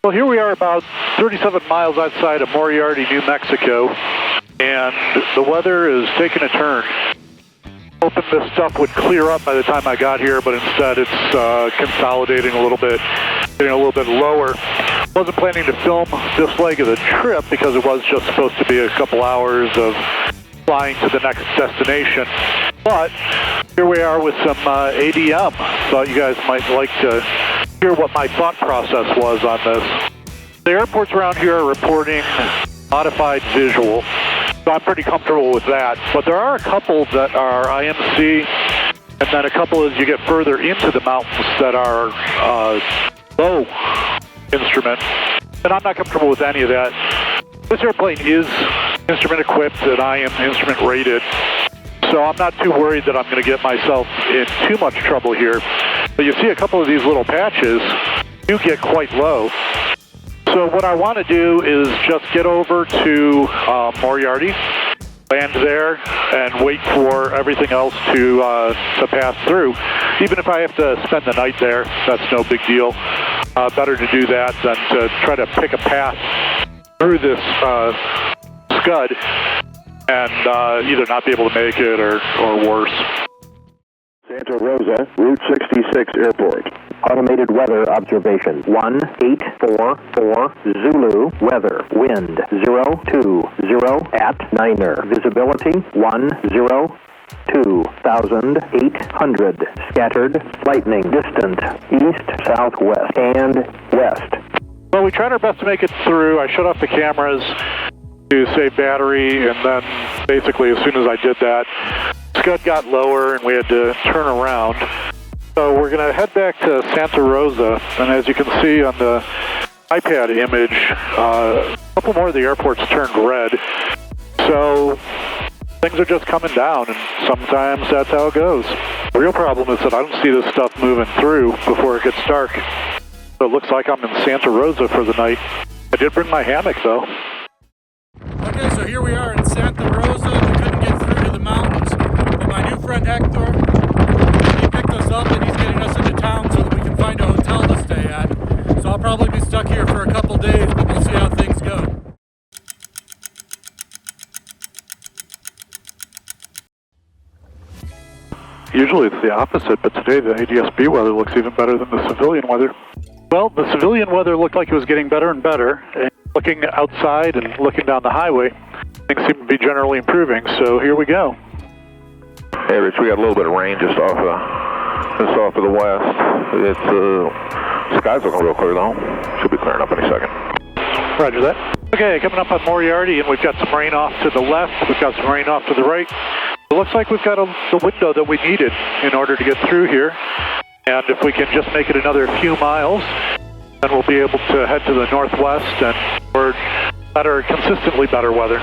Well, here we are about 37 miles outside of Moriarty, New Mexico, and the weather is taking a turn. Hoping this stuff would clear up by the time I got here, but instead it's consolidating a little bit, getting a little bit lower. Wasn't planning to film this leg of the trip because it was just supposed to be a couple hours of flying to the next destination. But here we are with some ADM. Thought you guys might like to hear what my thought process was on this. The airports around here are reporting modified visual, so I'm pretty comfortable with that. But there are a couple that are IMC, and then a couple as you get further into the mountains that are low instrument, and I'm not comfortable with any of that. This airplane is instrument equipped and I am instrument rated, so I'm not too worried that I'm going to get myself in too much trouble here. But you see a couple of these little patches do get quite low. So what I want to do is just get over to Moriarty, land there, and wait for everything else to pass through. Even if I have to spend the night there, that's no big deal. Better to do that than to try to pick a path through this scud and either not be able to make it or worse. Santa Rosa, Route 66 Airport. Automated weather observation. 1844 Zulu. Weather. Wind 020 at Niner. Visibility 102,800. Scattered lightning. Distant east, southwest, and west. Well, we tried our best to make it through. I shut off the cameras to save battery, and then basically as soon as I did that, scud got lower and we had to turn around. So we're going to head back to Santa Rosa, and as you can see on the iPad image, a couple more of the airports turned red. So things are just coming down, and sometimes that's how it goes. The real problem is that I don't see this stuff moving through before it gets dark. So it looks like I'm in Santa Rosa for the night. I did bring my hammock, though. Okay, so here we are in Santa Rosa. We couldn't get through to the mountains, but my new friend Hector, he picked us up and he's getting us into town so that we can find a hotel to stay at. So I'll probably be stuck here for a couple days, but we'll see how things go. Usually it's the opposite, but today the ADS-B weather looks even better than the civilian weather. Well, the civilian weather looked like it was getting better and better. And looking outside and looking down the highway, things seem to be generally improving, so here we go. Hey, Rich, we got a little bit of rain just off of the west. It's sky's looking real clear though. Should be clearing up any second. Roger that. Okay, coming up on Moriarty, and we've got some rain off to the left. We've got some rain off to the right. It looks like we've got the window that we needed in order to get through here. And if we can just make it another few miles, then we'll be able to head to the northwest and toward better, consistently better weather.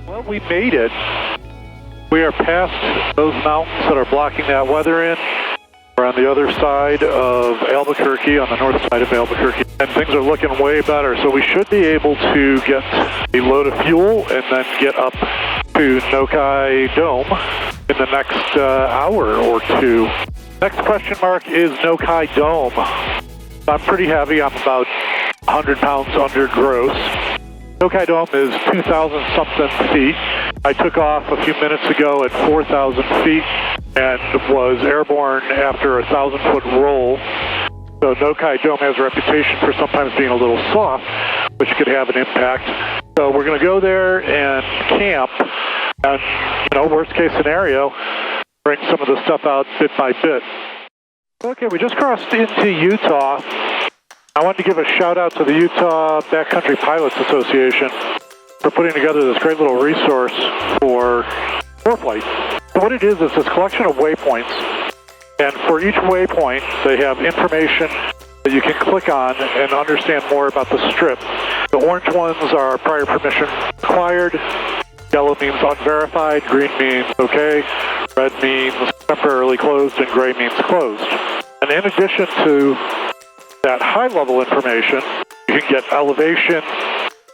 Well, we made it. We are past those mountains that are blocking that weather in. We're on the other side of Albuquerque, on the north side of Albuquerque, and things are looking way better. So we should be able to get a load of fuel and then get up to Nokai Dome in the next hour or two. Next question mark is Nokai Dome. I'm pretty heavy. I'm about 100 pounds under gross. Nokai Dome is 2,000 something feet. I took off a few minutes ago at 4,000 feet and was airborne after a 1,000-foot roll. So Nokai Dome has a reputation for sometimes being a little soft, which could have an impact. So we're going to go there and camp, and, worst case scenario, bring some of the stuff out bit by bit. Okay, we just crossed into Utah. I wanted to give a shout out to the Utah Backcountry Pilots Association for putting together this great little resource for flight. So what it is this collection of waypoints, and for each waypoint they have information that you can click on and understand more about the strip. The orange ones are prior permission required, yellow means unverified, green means okay, red means temporarily closed, and gray means closed. And in addition to that high-level information, you can get elevation,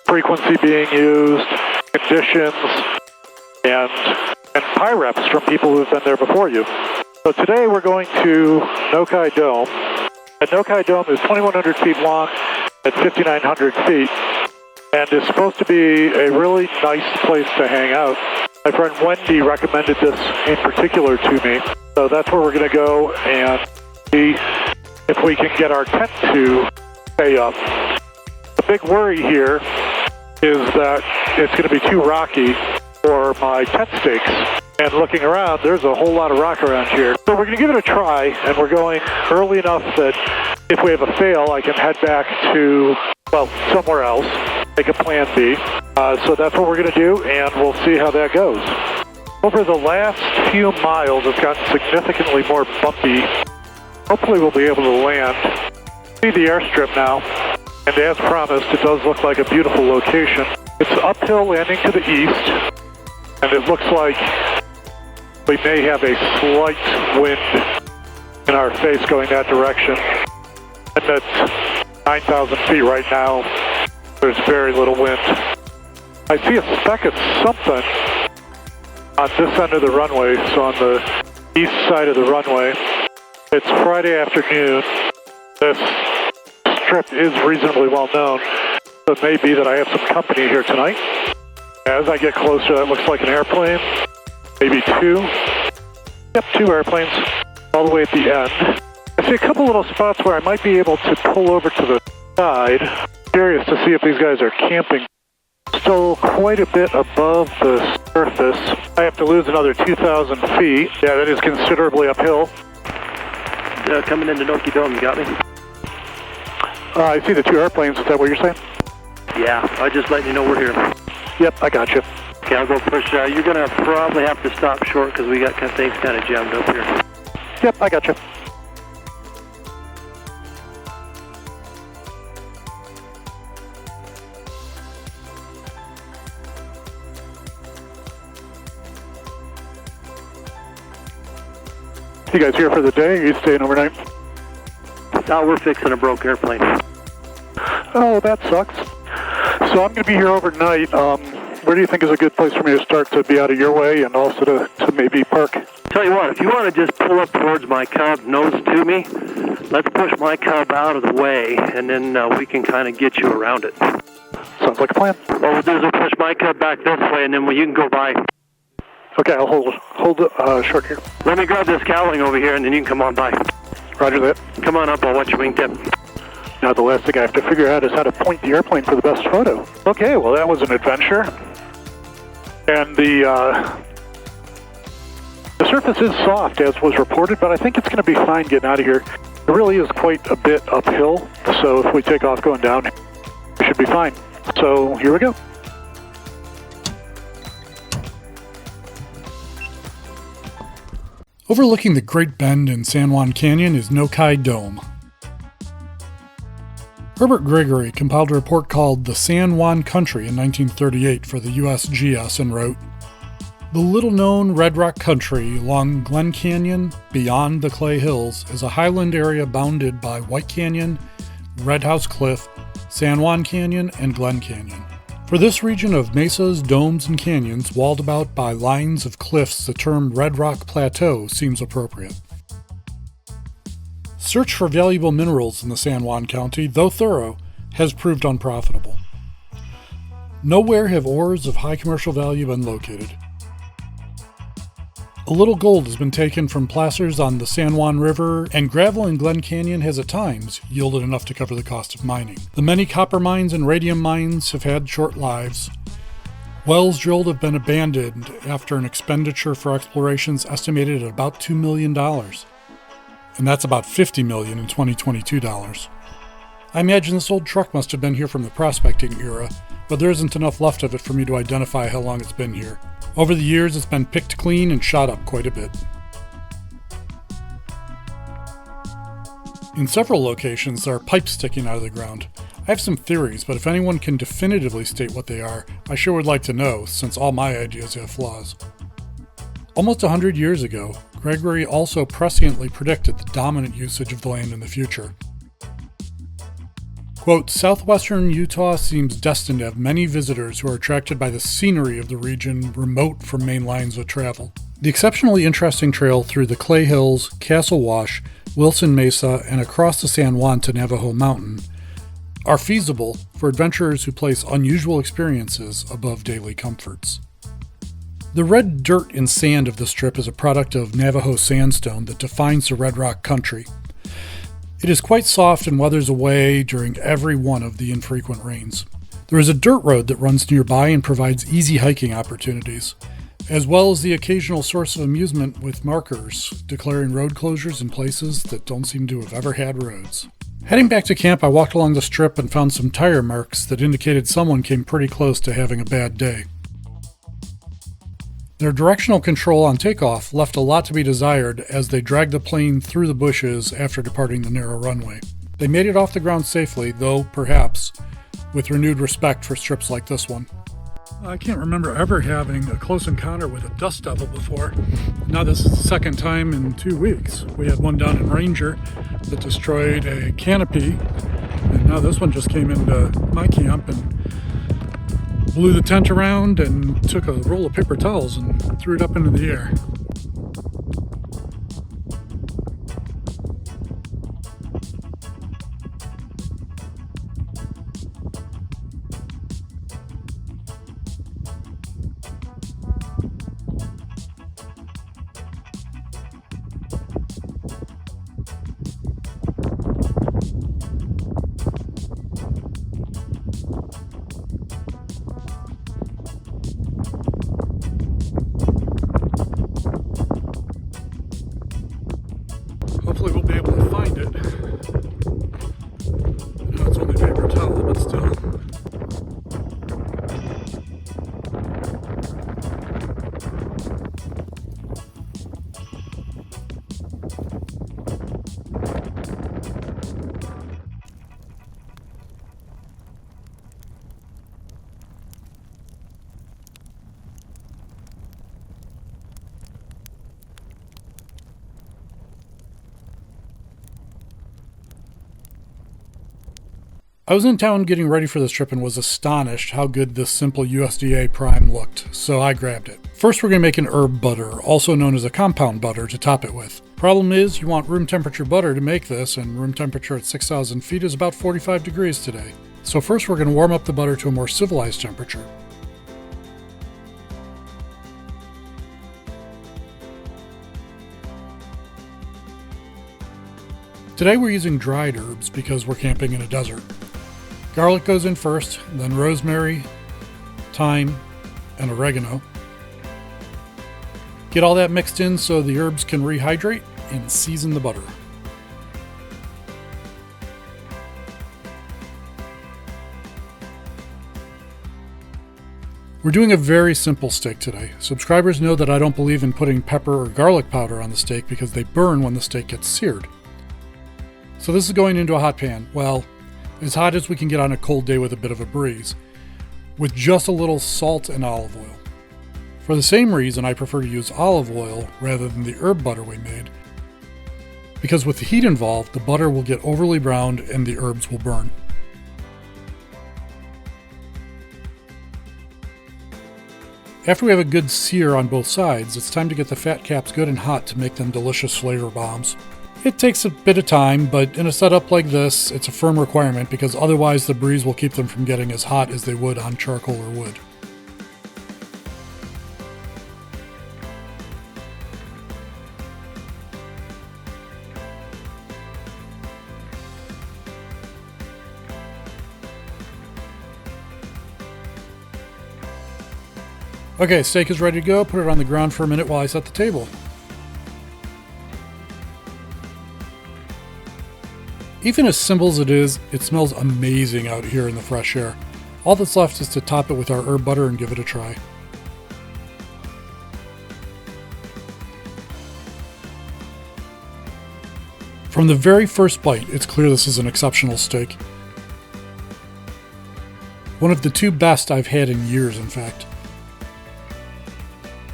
frequency being used, conditions, and PIREPs from people who've been there before you. So today we're going to Nokai Dome. And Nokai Dome is 2,100 feet long, at 5,900 feet, and is supposed to be a really nice place to hang out. My friend Wendy recommended this in particular to me, so that's where we're going to go and see if we can get our tent to stay up. The big worry here is that it's going to be too rocky for my tent stakes. And looking around, there's a whole lot of rock around here. So we're going to give it a try, and we're going early enough that if we have a fail, I can head back to, well, somewhere else, make a plan B. So that's what we're going to do, and we'll see how that goes. Over the last few miles, it's gotten significantly more bumpy. Hopefully we'll be able to land. See the airstrip now, and as promised, it does look like a beautiful location. It's uphill landing to the east, and it looks like we may have a slight wind in our face going that direction. And at 9,000 feet right now, there's very little wind. I see a speck of something on this end of the runway, so on the east side of the runway. It's Friday afternoon. This strip is reasonably well known, so it may be that I have some company here tonight. As I get closer, that looks like an airplane, maybe two. Yep, two airplanes, all the way at the end. I see a couple little spots where I might be able to pull over to the side. Curious to see if these guys are camping. Still quite a bit above the surface. I have to lose another 2,000 feet. Yeah, that is considerably uphill. Coming into Noki Dome, you got me? I see the two airplanes. Is that what you're saying? Yeah, I just letting you know we're here. Yep, I got you. Okay, I'll go push. You're going to probably have to stop short because we got things kind of jammed up here. Yep, I got you. You guys here for the day? Are you staying overnight? No, we're fixing a broke airplane. Oh, that sucks. So I'm going to be here overnight. Where do you think is a good place for me to start to be out of your way and also to maybe park? Tell you what, if you want to just pull up towards my Cub, nose to me, let's push my Cub out of the way, and then we can kind of get you around it. Sounds like a plan. What we'll do is we'll push my Cub back this way, and then you can go by. Okay, I'll hold short here. Let me grab this cowling over here, and then you can come on by. Roger that. Come on up, I'll watch your wingtip. Now the last thing I have to figure out is how to point the airplane for the best photo. Okay, well that was an adventure. And the surface is soft, as was reported, but I think it's going to be fine getting out of here. It really is quite a bit uphill, so if we take off going down, we should be fine. So here we go. Overlooking the Great Bend in San Juan Canyon is Nokai Dome. Herbert Gregory compiled a report called The San Juan Country in 1938 for the USGS and wrote, "The little-known Red Rock Country along Glen Canyon, beyond the Clay Hills, is a highland area bounded by White Canyon, Red House Cliff, San Juan Canyon, and Glen Canyon. For this region of mesas, domes, and canyons, walled about by lines of cliffs, the term Red Rock Plateau seems appropriate. Search for valuable minerals in the San Juan County, though thorough, has proved unprofitable. Nowhere have ores of high commercial value been located. A little gold has been taken from placers on the San Juan River, and gravel in Glen Canyon has at times yielded enough to cover the cost of mining. The many copper mines and radium mines have had short lives. Wells drilled have been abandoned after an expenditure for explorations estimated at about $2 million. And that's about $50 million in 2022 dollars. I imagine this old truck must have been here from the prospecting era, but there isn't enough left of it for me to identify how long it's been here. Over the years, it's been picked clean and shot up quite a bit. In several locations, there are pipes sticking out of the ground. I have some theories, but if anyone can definitively state what they are, I sure would like to know, since all my ideas have flaws. Almost 100 years ago, Gregory also presciently predicted the dominant usage of the land in the future. Quote, "Southwestern Utah seems destined to have many visitors who are attracted by the scenery of the region remote from main lines of travel. The exceptionally interesting trail through the Clay Hills, Castle Wash, Wilson Mesa, and across the San Juan to Navajo Mountain are feasible for adventurers who place unusual experiences above daily comforts. The red dirt and sand of this strip is a product of Navajo sandstone that defines the Red Rock country. It is quite soft and weathers away during every one of the infrequent rains. There is a dirt road that runs nearby and provides easy hiking opportunities, as well as the occasional source of amusement with markers declaring road closures in places that don't seem to have ever had roads. Heading back to camp, I walked along the strip and found some tire marks that indicated someone came pretty close to having a bad day. Their directional control on takeoff left a lot to be desired as they dragged the plane through the bushes after departing the narrow runway. They made it off the ground safely, though perhaps with renewed respect for strips like this one. I can't remember ever having a close encounter with a dust devil before. Now this is the second time in 2 weeks. We had one down in Ranger that destroyed a canopy, and now this one just came into my camp and blew the tent around and took a roll of paper towels and threw it up into the air. Hopefully we'll be able to find it. No, it's only paper towel, but still. I was in town getting ready for this trip and was astonished how good this simple USDA prime looked, so I grabbed it. First we're going to make an herb butter, also known as a compound butter, to top it with. Problem is, you want room temperature butter to make this, and room temperature at 6,000 feet is about 45 degrees today. So first we're going to warm up the butter to a more civilized temperature. Today we're using dried herbs because we're camping in a desert. Garlic goes in first, then rosemary, thyme, and oregano. Get all that mixed in so the herbs can rehydrate and season the butter. We're doing a very simple steak today. Subscribers know that I don't believe in putting pepper or garlic powder on the steak because they burn when the steak gets seared. So this is going into a hot pan. Well, as hot as we can get on a cold day with a bit of a breeze, with just a little salt and olive oil. For the same reason, I prefer to use olive oil rather than the herb butter we made, because with the heat involved, the butter will get overly browned and the herbs will burn. After we have a good sear on both sides, it's time to get the fat caps good and hot to make them delicious flavor bombs. It takes a bit of time, but in a setup like this, it's a firm requirement because otherwise the breeze will keep them from getting as hot as they would on charcoal or wood. Okay, steak is ready to go. Put it on the ground for a minute while I set the table. Even as simple as it is, it smells amazing out here in the fresh air. All that's left is to top it with our herb butter and give it a try. From the very first bite, it's clear this is an exceptional steak. One of the two best I've had in years, in fact.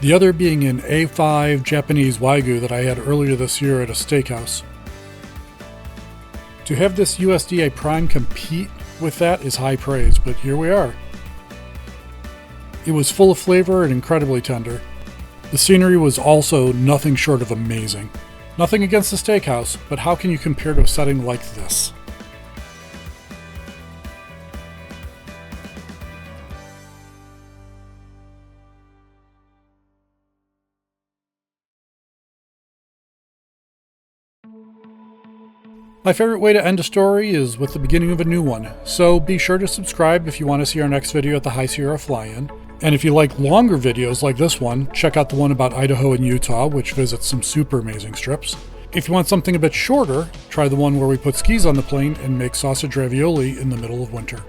The other being an A5 Japanese Wagyu that I had earlier this year at a steakhouse. To have this USDA Prime compete with that is high praise, but here we are. It was full of flavor and incredibly tender. The scenery was also nothing short of amazing. Nothing against the steakhouse, but how can you compare to a setting like this? My favorite way to end a story is with the beginning of a new one, so be sure to subscribe if you want to see our next video at the High Sierra Fly-In. And if you like longer videos like this one, check out the one about Idaho and Utah, which visits some super amazing strips. If you want something a bit shorter, try the one where we put skis on the plane and make sausage ravioli in the middle of winter.